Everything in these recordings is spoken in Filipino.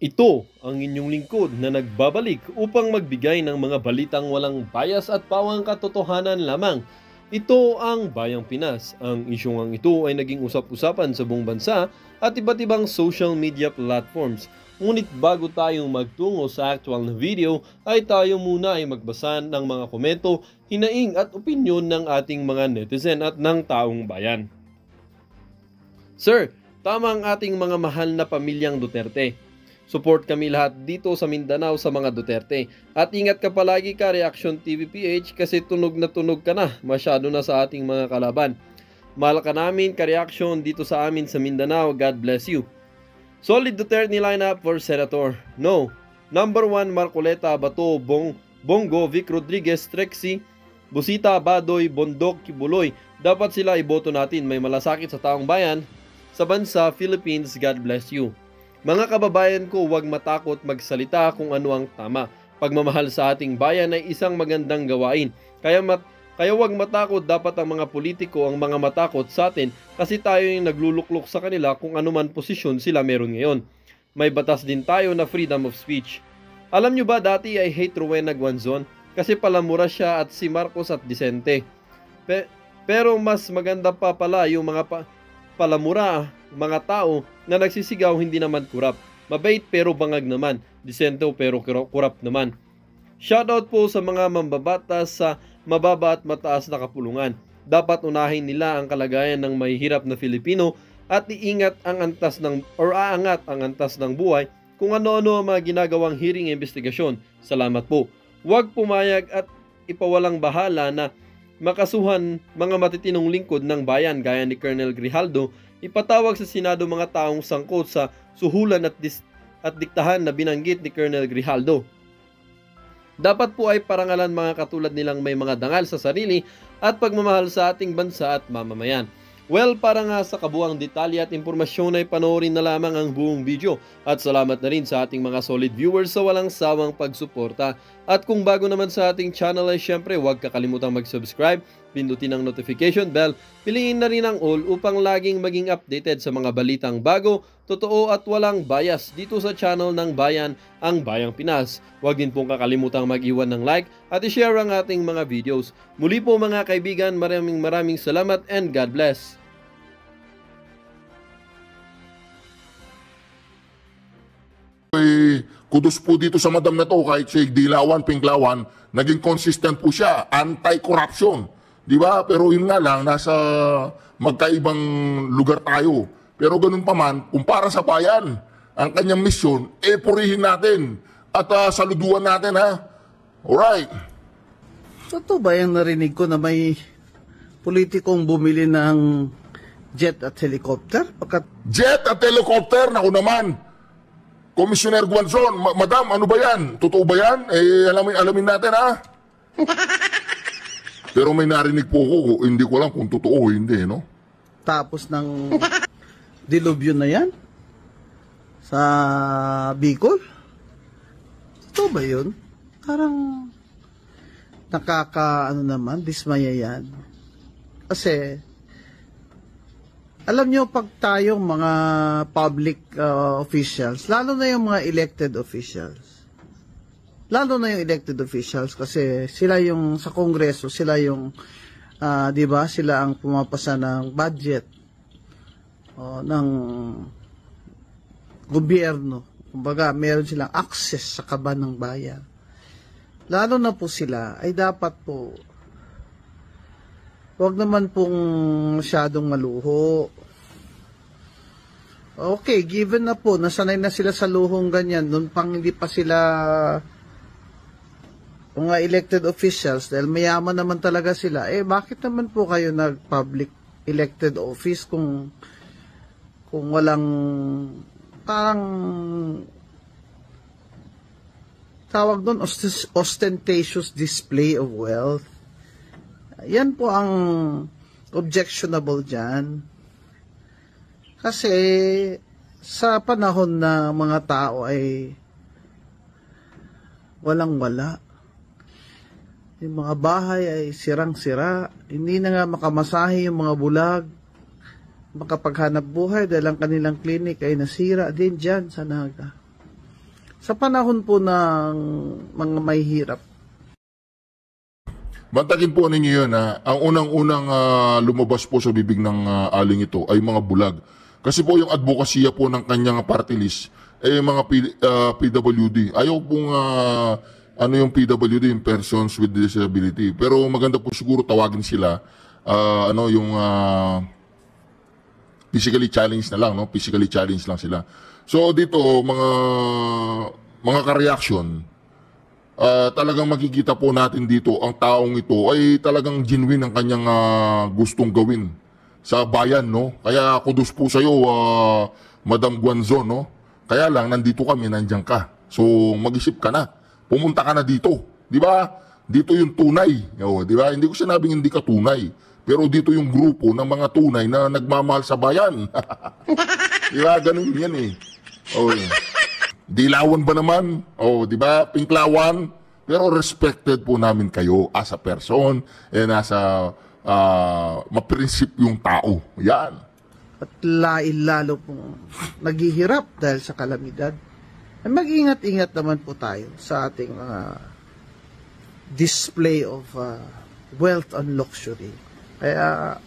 Ito ang inyong lingkod na nagbabalik upang magbigay ng mga balitang walang bias at pawang katotohanan lamang. Ito ang Bayang Pinas. Ang isyong ito ay naging usap-usapan sa buong bansa at iba't ibang social media platforms. Ngunit bago tayong magtungo sa actual na video, ay tayo muna ay magbasa ng mga komento, hinaing at opinyon ng ating mga netizen at ng taong bayan. Sir, tama ang ating mga mahal na pamilyang Duterte. Support kami lahat dito sa Mindanao sa mga Duterte. At ingat ka palagi ka, Reaction TV PH, kasi tunog ka na, masyado na sa ating mga kalaban. Mahal ka namin, ka-reaction dito sa amin sa Mindanao. God bless you. Solid Duterte lineup for Senator. No. Number 1, Marcoleta, Bato, Bongo, Vic Rodriguez, Trexie, Busita, Badoy, Bondok, Kibuloy. Dapat sila iboto natin. May malasakit sa taong bayan. Sa bansa, Philippines, God bless you. Mga kababayan ko, huwag matakot magsalita kung ano ang tama. Pagmamahal sa ating bayan ay isang magandang gawain. Kaya huwag matakot, dapat ang mga politiko ang mga matakot sa atin kasi tayo yung nagluluklok sa kanila kung anuman posisyon sila meron ngayon. May batas din tayo na freedom of speech. Alam nyo ba dati ay hate Rowena Guanzon kasi palamura siya at si Marcos at Vicente. Pero mas maganda pa pala yung mga palamura, mga tao na nagsisigaw hindi naman kurap. Mabait pero bangag naman. Disento pero kurap naman. Shoutout po sa mga mambabatas sa mababa at mataas na kapulungan. Dapat unahin nila ang kalagayan ng mahihirap na Filipino at aangat ang antas ng buhay kung ano-ano ang mga ginagawang hearing investigasyon. Salamat po. Huwag pumayag at ipawalang bahala na makasuhan mga matitinong lingkod ng bayan gaya ni Colonel Grijaldo. Ipatawag sa Senado mga taong sangkot sa suhulan at diktahan na binanggit ni Colonel Grijaldo. Dapat po ay parangalan mga katulad nilang may mga dangal sa sarili at pagmamahal sa ating bansa at mamamayan. Well, para nga sa kabuang detalye at impormasyon ay panoorin na lamang ang buong video. At salamat na rin sa ating mga solid viewers sa walang sawang pagsuporta. At kung bago naman sa ating channel ay syempre huwag kakalimutang mag-subscribe, pindutin ang notification bell, piliin na rin ang all upang laging maging updated sa mga balitang bago, totoo at walang bias dito sa channel ng bayan, ang Bayang Pinas. Huwag din pong kakalimutang mag-iwan ng like at i-share ang ating mga videos. Muli po mga kaibigan, maraming salamat and God bless. Kudos po dito sa madam na to, kahit si Dilawan, Pinklawan, naging consistent po siya, anti-corruption. Di ba? Pero yun nga lang, nasa magkaibang lugar tayo. Pero ganun pa man, kung para sa bayan, ang kanyang misyon, purihin natin at saluduan natin, ha? Alright. Totoo ba yung narinig ko na may politikong bumili ng jet at helicopter? Jet at helicopter? Naku naman. Commissioner Guanzon, madam, ano ba yan? Totoo ba yan? Alamin natin, ha? Pero may narinig po ako, hindi ko alam kung totoo o hindi, no? Tapos ng dilubyo na yan? Sa Bicol? Totoo ba yun? Parang dismaya yan. Kasi alam nyo, pag tayong mga public officials, lalo na yung mga elected officials, kasi sila yung sa Kongreso, sila yung, di ba, sila ang pumapasa ng budget ng gobyerno. Kumbaga, meron silang access sa kaban ng bayan. Lalo na po sila, ay dapat po huwag naman pong masyadong maluho. Okay, given na po, nasanay na sila sa luhong ganyan, noon pang hindi pa sila mga elected officials, dahil mayaman naman talaga sila, bakit naman po kayo nag-public elected office kung walang parang tawag doon, ostentatious display of wealth? Yan po ang objectionable dyan. Kasi sa panahon na mga tao ay walang-wala. Yung mga bahay ay sirang-sira. Hindi na nga makamasahe yung mga bulag. Makapaghanap buhay dahil ang kanilang klinik ay nasira din dyan sa Naga. sa panahon po ng mga may hirap. Bantagin po ninyo yun, ha? Ang unang-unang lumabas po sa bibig ng aling ito ay mga bulag. Kasi po yung advokasya po ng kanyang party list ay mga PWD. Ayaw pong ano yung PWD, yung persons with disability. Pero maganda po siguro tawagin sila yung physically challenged na lang, no? Physically challenged lang sila. So dito mga ka-reaction, talagang makikita po natin dito ang taong ito ay talagang genuine ang kanyang gustong gawin sa bayan, no? Kaya kudos po sa iyo, Madam Guanzon, no? Kaya lang nandito kami, nandiyan ka. So mag-isip ka na. Pumunta ka na dito, 'di ba? Dito yung tunay, 'di ba? Hindi ko sinabing hindi ka tunay, pero dito yung grupo ng mga tunay na nagmamahal sa bayan. 'Di ba? Ganun 'yan eh. Oh. Dilawan ba naman? Oh, 'di ba? Pinklawan. Pero respected po namin kayo as a person and as a maprinsipyong tao. Yan. At lalo pong naghihirap dahil sa kalamidad. Mag-ingat-ingat naman po tayo sa ating display of wealth and luxury. Kaya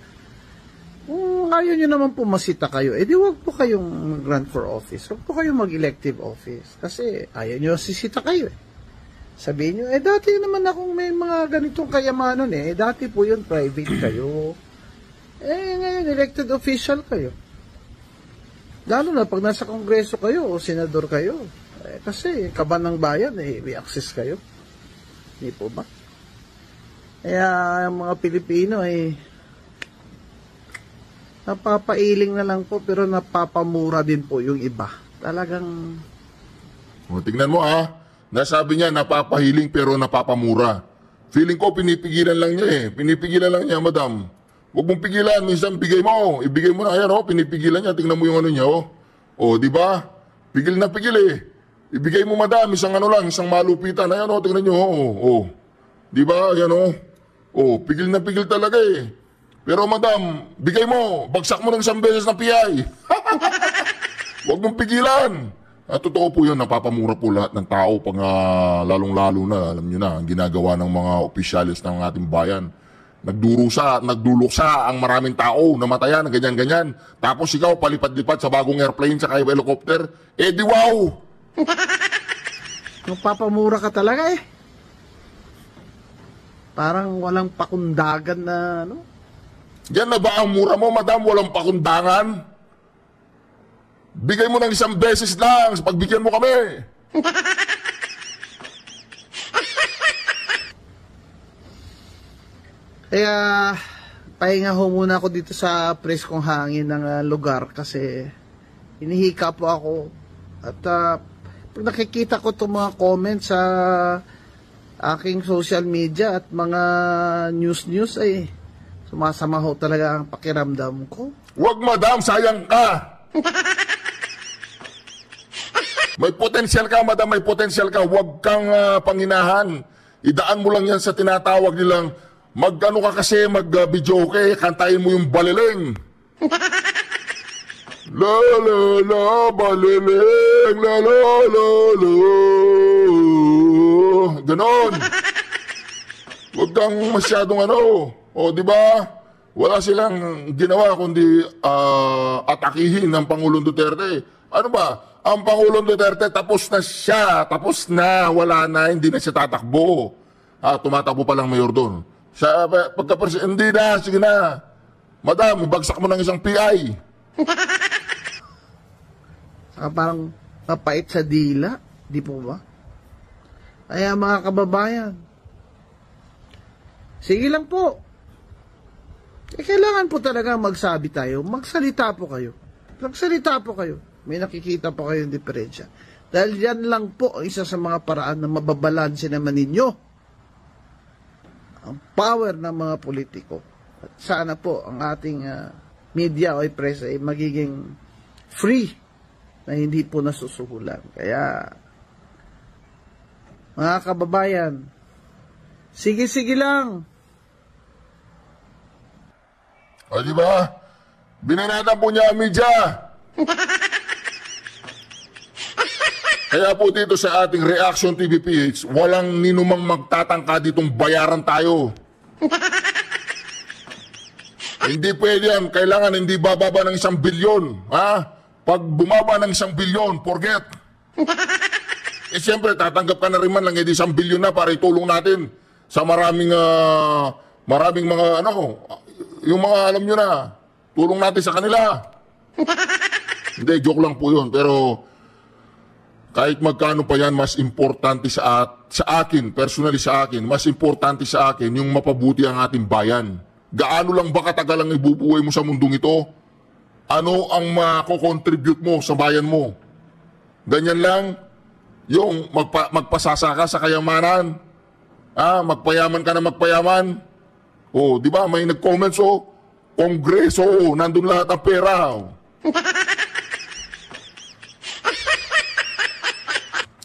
kung ayaw nyo naman po masita kayo, edi wag po kayong run for office. Wag po kayong mag-elective office. Kasi ayaw nyo sisita kayo eh. Sabihin nyo, dati naman akong may mga ganitong kayamanan eh. Dati po yun, private kayo. Ngayon, elected official kayo. Lalo na pag nasa kongreso kayo o senador kayo. Kasi kaban ng bayan may access kayo. Hindi po ba? Kaya ang mga Pilipino napapailing na lang po pero napapamura din po yung iba. Talagang... O, tingnan mo nasabi niya napapahiling pero napapamura. Feeling ko pinipigilan lang niya eh. Pinipigilan lang niya, madam. Huwag mong pigilan, minsan bigay mo. Ibigay mo na, ayan pinipigilan niya. Tingnan mo yung ano niya O, di ba? Pigil na pigil eh. Ibigay mo, madam, isang isang malupitan. Ayan tingnan niyo Di ba? Ayan pigil na pigil talaga eh. Pero madam, bigay mo, bagsak mo ng isang beses na PI. Huwag mong pigilan. Totoo po yun, napapamura po lahat ng tao pag lalong-lalo na, alam nyo na, ang ginagawa ng mga opisyalis ng ating bayan. Nagduluksa ang maraming tao, namatayan, ganyan-ganyan. Tapos ikaw, palipad-lipad sa bagong airplane sa helicopter. Di wow! Napapamura ka talaga eh. Parang walang pakundagan na Yan na ba ang mura mo, madam? Walang pakundangan? Bigay mo ng isang beses lang sa pagbigyan mo kami. Kaya, pahinga ho muna ako dito sa preskong hangin ng lugar kasi hinihika po ako. At pag nakikita ko itong mga comments sa aking social media at mga news ay sumasama ho talaga ang pakiramdam ko. Huwag, madam, sayang ka. May potensyal ka, madam, may potensyal ka. Huwag kang panginahan. Idaan mo lang yan sa tinatawag nilang mag-ano ka kasi, mag-videoke, kantahin mo yung baliling. La la la, baliling, la la la la. Ganon. Huwag kang masyadong di ba? Wala silang ginawa kundi atakihin ng Pangulong Duterte. Ano ba? Ang Pangulong Duterte tapos na siya. Tapos na. Wala na. Hindi na siya tatakbo. Tumatakbo pa lang mayor doon. Sa hindi na. Sige na. Madam, bagsak mo ng isang PI. Parang mapait sa dila. Di po ba? Kaya mga kababayan, sige lang po. Kailangan po talaga magsabi tayo. Magsalita po kayo. Magsalita po kayo. May nakikita po kayong diferensya. Dahil yan lang po ang isa sa mga paraan na mababalanse naman ninyo ang power ng mga politiko. At sana po ang ating media o press ay magiging free na hindi po nasusuhulan. Kaya, mga kababayan, sige-sige lang. O, di ba? Binanatan po niya ang media. Kaya po dito sa ating Reaction TV PH, walang ninumang magtatangka ditong bayaran tayo. Hindi pwede yan. Kailangan hindi bababa ng 1 bilyon. Ha? Pag bumaba ng 1 bilyon, forget. Eh siyempre, tatanggap ka na rin man lang, hindi 1 bilyon na para itulong natin sa maraming mga yung mga alam nyo na, tulong natin sa kanila. Hindi, joke lang po yun. Pero kahit magkano pa yan, mas importante sa akin, personally sa akin, mas importante sa akin yung mapabuti ang ating bayan. Gaano lang ba katagal ang ibubuhay mo sa mundong ito? Ano ang mako-contribute mo sa bayan mo? Ganyan lang, yung magpasasa ka sa kayamanan, magpayaman ka na magpayaman. Oh, di ba? May nag-comments, Kongreso, nandun lahat ang pera.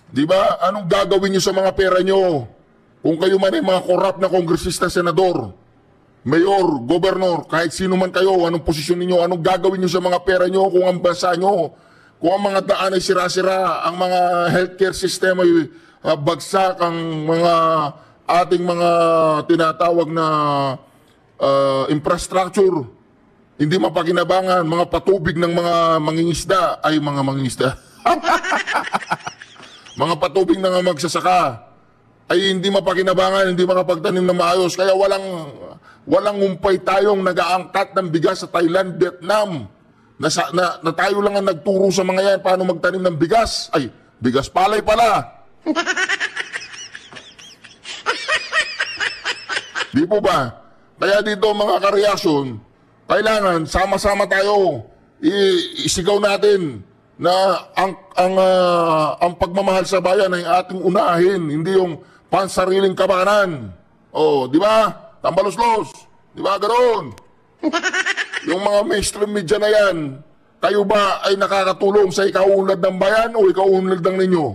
Di ba? Anong gagawin nyo sa mga pera nyo? Kung kayo man ay mga korap na kongresista, senador, mayor, gobernador, kahit sino man kayo, anong posisyon niyo, anong gagawin nyo sa mga pera nyo kung ang bansa nyo, kung ang mga daan ay sira-sira, ang mga healthcare system ay bagsak, ang mga ating mga tinatawag na infrastructure, hindi mapakinabangan, mga patubig ng mga mangingisda, mga patubig ng mga magsasaka, ay hindi mapakinabangan, hindi makapagtanim na maayos. Kaya walang umpay tayong nag-aangkat ng bigas sa Thailand, Vietnam. Na tayo lang ang nagturo sa mga yan paano magtanim ng bigas. Ay, bigas palay pala. Di po ba? Kaya dito mga kareaksyon, kailangan sama-sama tayo. Isigaw natin na ang pagmamahal sa bayan ay ating unahin, hindi yung pansariling kabanan. Oh, di ba? Tambalos-los. Di ba? Ganoon. Yung mga mainstream media na yan, kayo ba ay nakakatulong sa ikaunlad ng bayan o ikaunlad ng ninyo?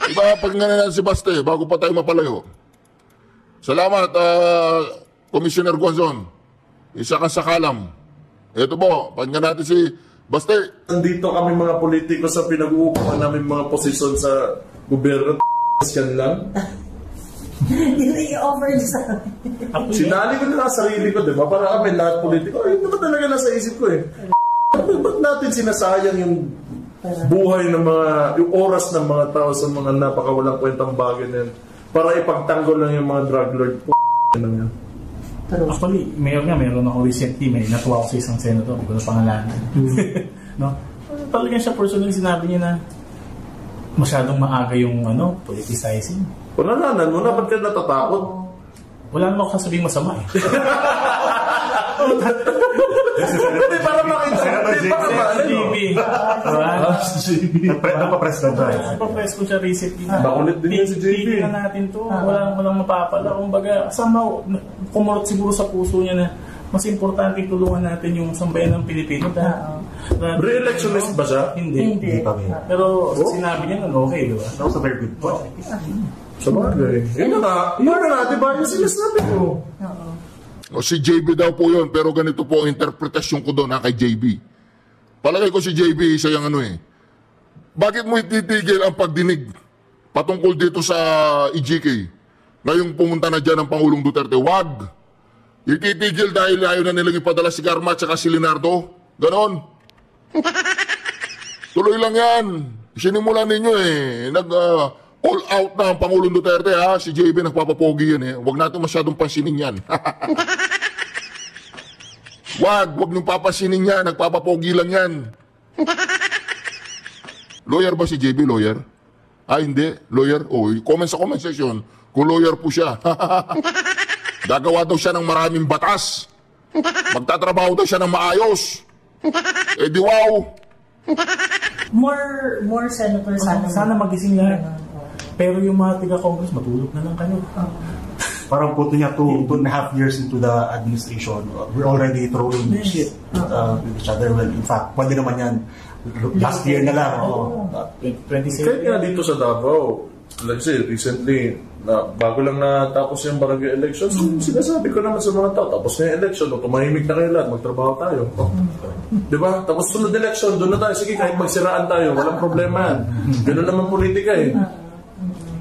Di ba? Pakinggan natin si Baste bago pa tayo mapalayo. Salamat, Commissioner Guanzon. Isa ka sa kalam. Ito po, pakinggan natin si Baste. Nandito kami mga politiko sa pinag-uupahan namin mga posisyon sa gobyerno. Yan lang. Hindi i-offer niyo sa amin. Sinali ko na sa sarili ko, di ba? Para kami lahat politiko. Ay, ito ba talaga nasa isip ko eh. Ba't natin sinasayang yung buhay ng yung oras ng mga tao sa mga napakawalang kwentang bagay na yan para ipagtanggol lang yung mga drug lord. Lang yan. Actually, meron ako recently, may natuwa ako sa isang senator, hindi ko na pangalanan. No? Talagang siya personally sinabi niya na masyadong maaga yung politicizing. Panalanan mo na, ba't ka natatakot? Wala naman ako sasabihin masama eh. Hindi, para makita. Hindi, para JB. Napapress na tayo. Napapress ko siya recently. Bakulit din yun si JB. Tignan natin to. Walang mapapala. Kumbaga, kumurot siguro sa puso niya na mas importante tulungan natin yung sambayan ng Pilipino. Re-electionist ba siya? Hindi. Pero sinabi niya nun, okay, di ba? That was a very good point. Sa bagay. Yun na natin ba yung sinasabi ko? O si JB daw po yun, pero ganito po ang interpretasyon ko doon kay JB. Palagay ko si JB isa yung bakit mo ititigil ang pagdinig patungkol dito sa EJK? Ngayong pumunta na dyan ang Pangulong Duterte, wag. Ititigil dahil ayaw na nilang ipadala si Garma at saka si Leonardo. Ganon. Tuloy lang yan. Sinimulan ninyo all out na ang Pangulong Duterte si JB nagpapapogi yan Huwag natin masyadong pansinin yan. Wag niyong papasinin yan, nagpapapogi lang yan. Lawyer ba si JB, lawyer? Hindi, lawyer. Comment sa comment section kung lawyer po siya. Gagawa daw siya ng maraming batas. Magtatrabaho daw siya ng maayos. Di wow. More senators sana magising lahat. Pero yung mga tiga-Congress, matulog na lang kayo. Parang puto niya 2.5 years into the administration, we're already throwing shit with each other. Well, in fact, pwede naman yan. Last year na lang. 27. Kahit nga dito sa Davao, like say, recently, na bago lang natapos yung barangay election, so sinasabi ko naman sa mga tao, tapos na yung election, tumahimik na kayo lahat, magtrabaho tayo. Diba? Tapos sunod election, doon na tayo, sige, kahit magsiraan tayo, walang problema yan. Ganun naman politika eh.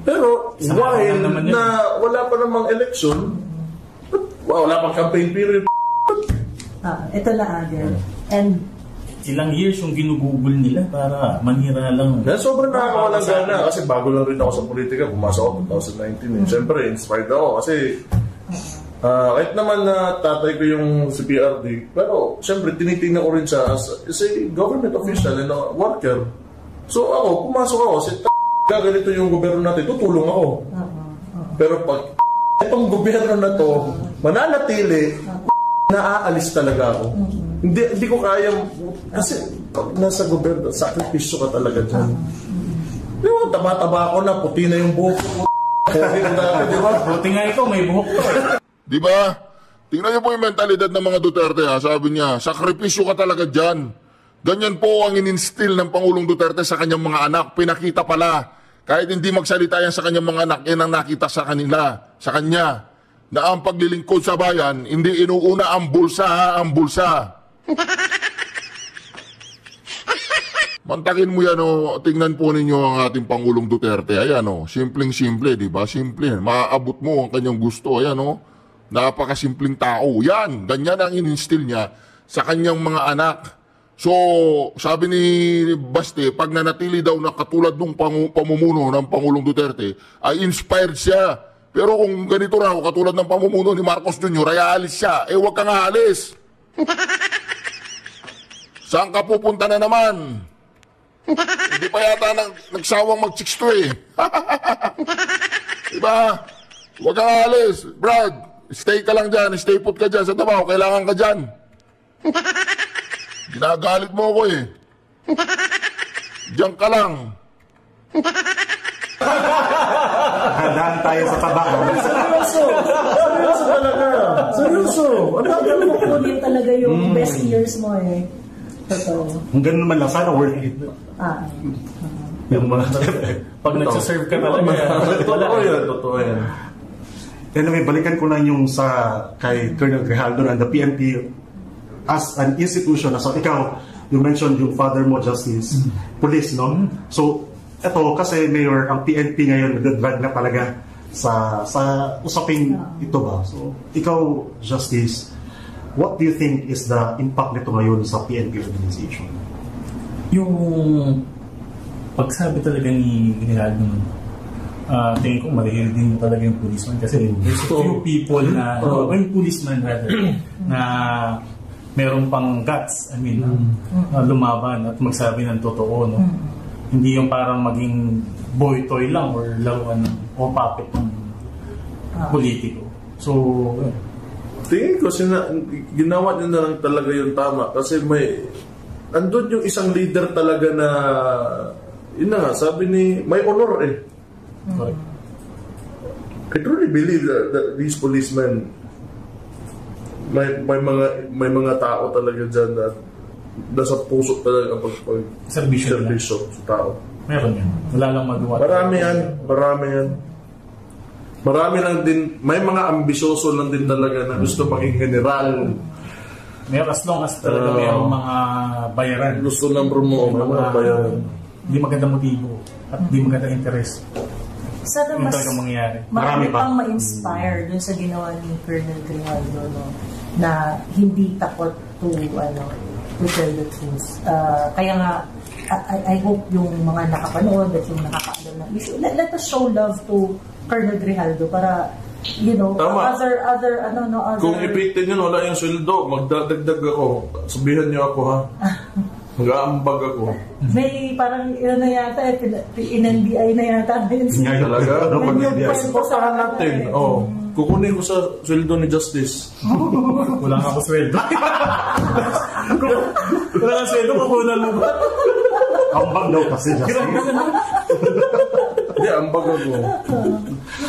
Pero, while na wala pa namang election, wala pang campaign period, ito na agad. And ilang years yung ginugugol nila para manira lang. sobrang nakakawalang gana kasi bago lang rin ako sa politika, pumasok ako 2019. Siyempre, inspired ako kasi kahit naman na tatay ko yung si PRD, pero siyempre tinitingnan ko rin siya as a government official and a worker. So ako, pumasok ako, ganito yung gobyerno natin, tutulong ako. Pero pag itong gobyerno na to mananatili, naaalis talaga ako. Hindi ko kaya, kasi pag nasa gobyerno, sakripisyo ka talaga dyan. Yung taba-taba ako na, puti na yung buhok ko. Buti nga ikaw, may buhok ko. Di ba? Tingnan niyo po yung mentalidad ng mga Duterte, ha? Sabi niya, sakripisyo ka talaga dyan. Ganyan po ang in-instill ng Pangulong Duterte sa kanyang mga anak. Pinakita pala. Kahit hindi magsalita yan sa kanyang mga anak, yan ang nakita sa kanila, sa kanya. Na ang paglilingkod sa bayan, hindi inuuna ang bulsa, ha? Ang bulsa. Mantakin mo yan, oh. Tingnan po ninyo ang ating Pangulong Duterte. Ayan, oh. Simpleng-simple, di ba? Simple. Maaabot mo ang kanyang gusto. Ayan, oh. Napakasimpleng tao. Yan, ganyan ang in-instill niya sa kanyang mga anak. So, sabi ni Baste, pag nanatili daw na katulad ng pamumuno ng Pangulong Duterte, ay inspired siya. Pero kung ganito raw, katulad ng pamumuno ni Marcos Jr., ay aalis siya. Eh, huwag kang aalis. Saan ka pupunta na naman? Hindi pa yata nagsawang mag-chicks to eh. Diba? Huwag kang aalis. Brad, stay ka lang dyan. Stay put ka dyan sa Davao. Kailangan ka dyan. Ginagalit mo ako eh. Diyan ka lang. Handaan tayo sa Davao. Seryoso talaga. Seryoso. alam mo kung yun talaga yung best years mo eh. Totoo. Kung ganun naman lang, sana worth it. Yung mga, pag nagsaserve ka talaga, Totoo yan. Totoo yan. Anyway, balikan ko lang yung sa kay Colonel Grijaldo and the PNP as an institution. So ikaw, you mentioned yung father mo, Justice, police, no? So, eto, kasi Mayor, ang PNP ngayon nag-drag na talaga sa usaping ito ba? So, ikaw, Justice, what do you think is the impact nito ngayon sa PNP organization? yung pagsabi talaga ni Grijaldo, tingin ko marihil din talaga yung policeman kasi there's a few people na, yung policeman rather, na meron pang guts, I mean, lumaban at magsabi ng totoo, no? Hindi yung parang maging boy toy lang or laruan o puppet ng politiko. So, tingin ko, ginawa niya na lang talaga yung tama kasi andun yung isang leader talaga na, yun na nga, sabi may honor eh. I truly believe that these policemen, may mga tao talaga dyan na nasa puso talaga ang serbisyo sa tao. meron yan. Wala lang magawa. Marami yan. Marami lang din, may mga ambisyoso lang din talaga na gusto maging general. Meron as long as talaga mayroong mga bayaran. Gusto lang promo, mga bayaran. Hindi maganda motibo at hindi maganda interest. Sana Yung mas talagang mangyayari. marami pang ma-inspire dun sa ginawa ni Colonel Grijaldo, no? Na hindi takot to tell the truth. Kaya nga, I hope yung mga nakapanood at yung nakakaalam ng issue, let us show love to Colonel Grijaldo para, you know, other Kung ipitin yun, wala yung sweldo, magdadagdag ako. Sabihan niyo ako, ha? Mag-aambag ako. May parang yata, in-NBI na yata. Talaga? Pagpasahan natin. Kukunin ko sa sweldo ni Justice. Wala nga ako sweldo. Wala nga sweldo, kukunan mo ba? Ambag daw kasi, Justice. Hindi, ambag ako.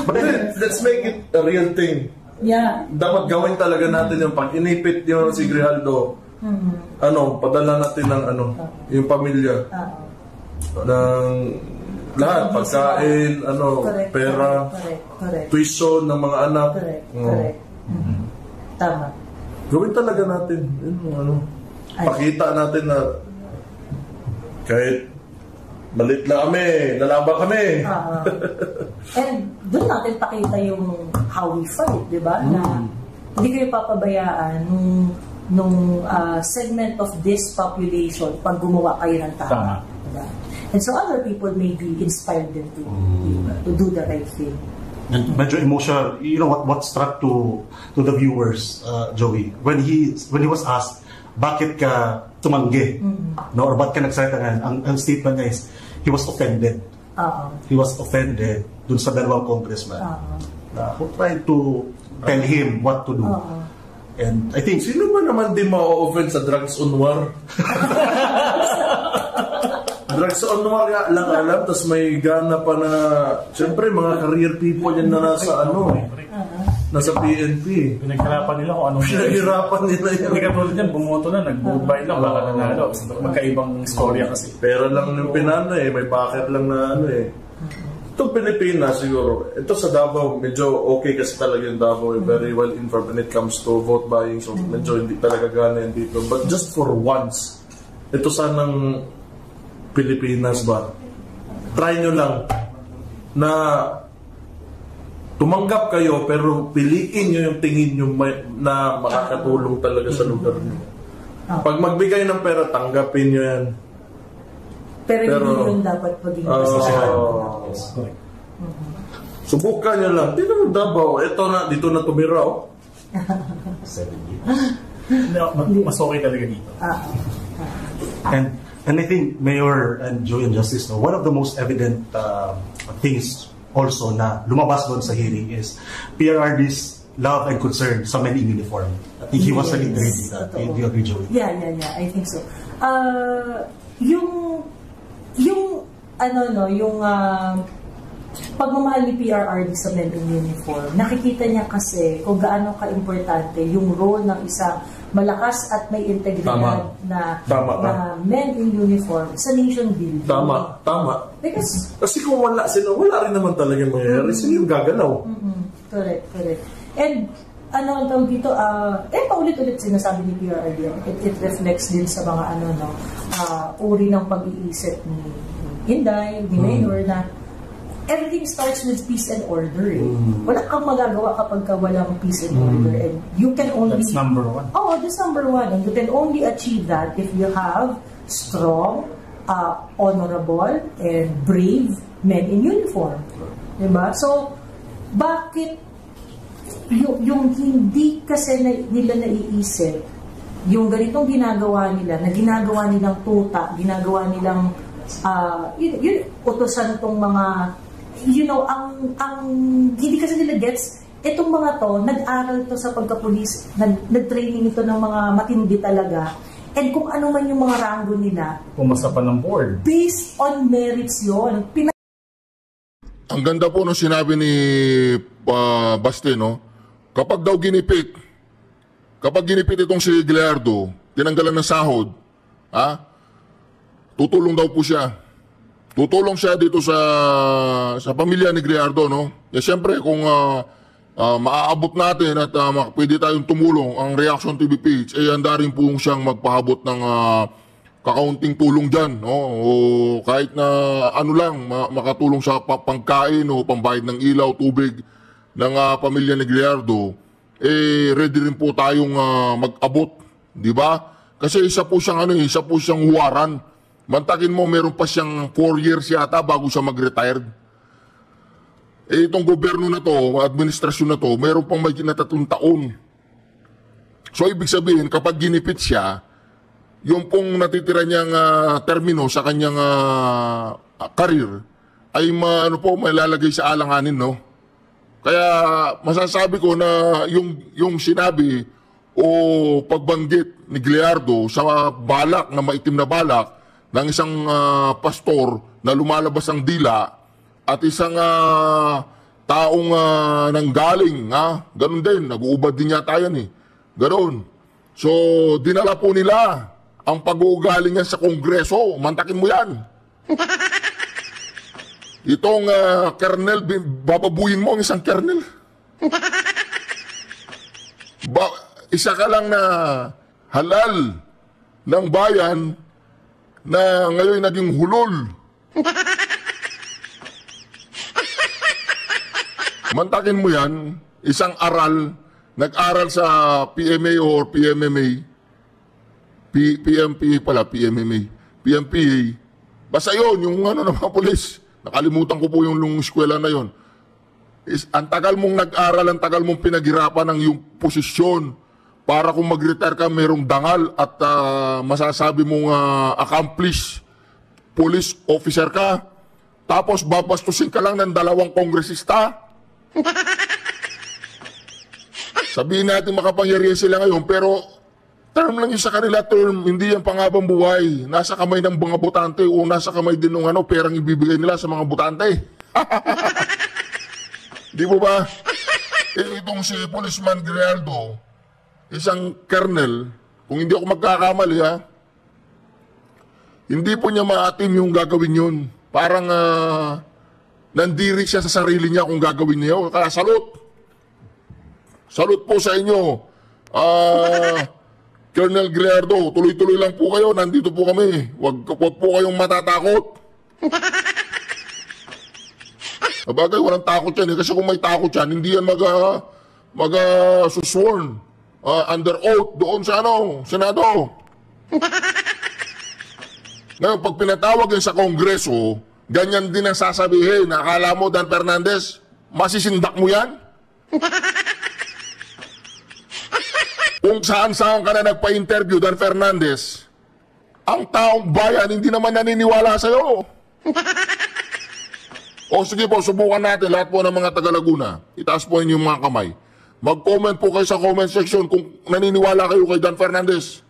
But let's make it a real thing. Yeah. Dapat gawin talaga natin yung pag inipit yung si Grijaldo. Padala natin ng yung pamilya ng Lahat, pagkain, Correct, pera, correct. tuition ng mga anak. Correct. Tama. Gawin talaga natin. Pakita natin na kahit malit lang kami, lalaban kami. And doon natin pakita yung how we fight, di ba? Na hindi kayo papabayaan nung segment of this population pag gumawa kayo ng tama. Diba? And so other people may be inspired them to do the right thing. And medyo emotional. You know what struck to the viewers, Joey, when he was asked, bakit ka tumanggi? No, or bakit ka nagsalita nga? Ang statement niya is, he was offended. He was offended dun sa dalawang congressman. Who tried to tell him what to do. And I think, sino ba naman di ma-offend sa drugs on war? Drugs on war nga lang alam, tapos may gana pa na, siyempre mga career people yan na nasa PNP. Pinaghirapan nila kung anong Pinaghirapan nila yan. Hindi katulad yan, bumoto na, nag-goodbye lang, baka nanalo. Magkaibang storya kasi. Pera lang yung pinana may bucket lang na Itong Pilipinas siguro, ito sa Davao, medyo okay kasi talaga yung Davao, very well informed when it comes to vote buying, so medyo hindi talaga gana yan dito. But just for once, ito sanang Pilipinas ba? Try nyo lang na tumanggap kayo pero piliin nyo yung tingin nyo na makakatulong talaga sa lugar nyo. Pag magbigay ng pera, tanggapin nyo yan. Pero hindi yun dapat maging subukan nyo lang. Dito mo Davao. Dito na tumira. 7 years. Mas okay talaga dito. And I think Mayor and Joey and Justice, one of the most evident things also na lumabas doon sa hearing is PRRD's love and concern sa men in uniform. I think he was reiterating that. Do you agree, Joey? Yeah. I think so. Yung pagmamahal ni PRRD sa men in uniform, nakikita niya kasi kung gaano ka-importante yung role ng isang malakas at may integridad na men in uniform sa nation building. Tama. Because, kasi kung wala rin naman talaga mangyayari. Sino yung gagalaw? Correct. And ang tawag dito, paulit-ulit sinasabi ni PRRD, it reflects din sa mga uri ng pag-iisip ni Inday, ni Mayor, na everything starts with peace and order. Wala kang magagawa kapag walang peace and order. And you can only... That's number one. That's number one. And you can only achieve that if you have strong, honorable, and brave men in uniform. Diba? So, bakit yung hindi kasi nila naiisip, yung ganitong ginagawa nila, na ginagawa nilang tuta, ginagawa nilang utosan tong mga, ang hindi kasi nila gets, itong mga to, nag-aral to sa pagkapulis, nag-training ito ng mga matindi talaga, and kung ano man yung mga ranggo nila, pumasa pa ng board. Based on merits yun. Ang ganda po nung sinabi ni Baste, kapag daw ginipit itong si Gallardo, tinanggalan ng sahod, tutulong daw po siya. Tutulong siya dito sa pamilya ni Gallardo, Siyempre, kung maaabot natin at pwede tayong tumulong, ang Reaction TV page, handa rin po siyang magpahabot ng kakaunting tulong dyan, o kahit na makatulong sa pangkain o pambayad ng ilaw, tubig ng pamilya ni Gallardo, ready rin po tayong mag-abot, di ba? Kasi isa po siyang huwaran. Mantakin mo, meron pa siyang 4 years yata bago siya mag-retired. Itong gobyerno na to, administrasyon na to, meron pang may 3 taon. So, ibig sabihin, kapag ginipit siya, yung pong natitira niyang termino sa kanyang career, ay may lalagay sa alanganin, Kaya masasabi ko na yung sinabi o pagbanggit ni Gallardo sa balak na maitim na balak ng isang pastor na lumalabas ang dila at isang taong nanggaling, ganun din, nag-uubad din yata yan ganun. So, dinala po nila ang pag-uugali niya sa Kongreso. Mantakin mo yan. Itong kernel, bababuyin mo ang isang kernel. Isa ka lang na halal ng bayan na ngayon naging hulol. Mantakin mo yan, isang aral, nag-aral sa PMA or PMMA, PMP pala, PMMA, PMPA. Basta yun, yung ano ng mga polis. Nakalimutan ko po yung eskwela na yun. Ang tagal mong nag-aral, ang tagal mong pinaghirapan ng yung posisyon para kung mag-retire ka, merong dangal at masasabi mong accomplished police officer ka. Tapos babastusin ka lang ng 2 kongresista. Sabihin natin makapangyarihan sila ngayon, pero term lang yun sa kanila, term, hindi yan panghabang buhay. Nasa kamay ng mga botante o nasa kamay din ng perang ibibigay nila sa mga botante. Di po ba? Itong si Policeman Grijaldo, isang colonel, kung hindi ako magkakamali hindi po niya maatim yung gagawin yun. Parang nandiri siya sa sarili niya kung gagawin niya yun. Kaya salute! Salute po sa inyo. Colonel Grijaldo, tuloy-tuloy lang po kayo. Nandito po kami. Wag po kayong matatakot. Sabagay, walang takot yan. Kasi kung may takot yan, hindi yan susworn under oath doon sa Senado. Ngayon, pag pinatawag yan sa Kongreso, ganyan din ang sasabihin. Akala mo, Dan Fernandez, masisindak mo yan? Kung saan-saan ka na nagpa-interview, Dan Fernandez, ang taong bayan hindi naman naniniwala sa'yo. O sige po, subukan natin lahat po ng mga taga-Laguna. Itaas po ninyo yung mga kamay. Mag-comment po kayo sa comment section kung naniniwala kayo kay Dan Fernandez.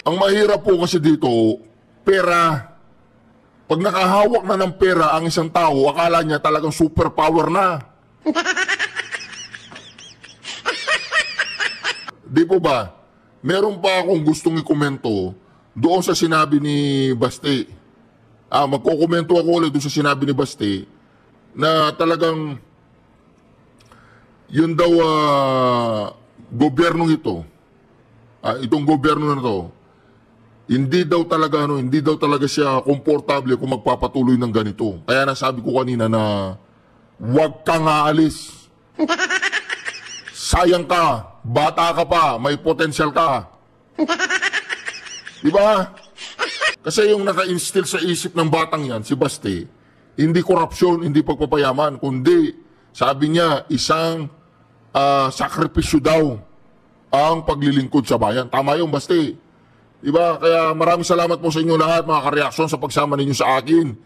Ang mahirap po kasi dito, pera. Pag nakahawak na ng pera ang isang tao, akala niya talagang superpower na. Di po ba? Meron pa akong gustong ikomento doon sa sinabi ni Baste. Magkokomento ako ulit doon sa sinabi ni Baste na talagang yun daw gobyernong ito, itong gobyerno na to, hindi daw talaga siya komportable kung magpapatuloy ng ganito. Kaya nasabi ko kanina na huwag kang aalis. Sayang ka, bata ka pa, may potensyal ka. Diba? Kasi yung naka-instill sa isip ng batang yan, si Baste, hindi korupsyon, hindi pagpapayaman, kundi sabi niya, isang sakripisyo daw ang paglilingkod sa bayan. Tama yung Baste. Diba? Kaya maraming salamat po sa inyo lahat, mga kareaksyon sa pagsama ninyo sa akin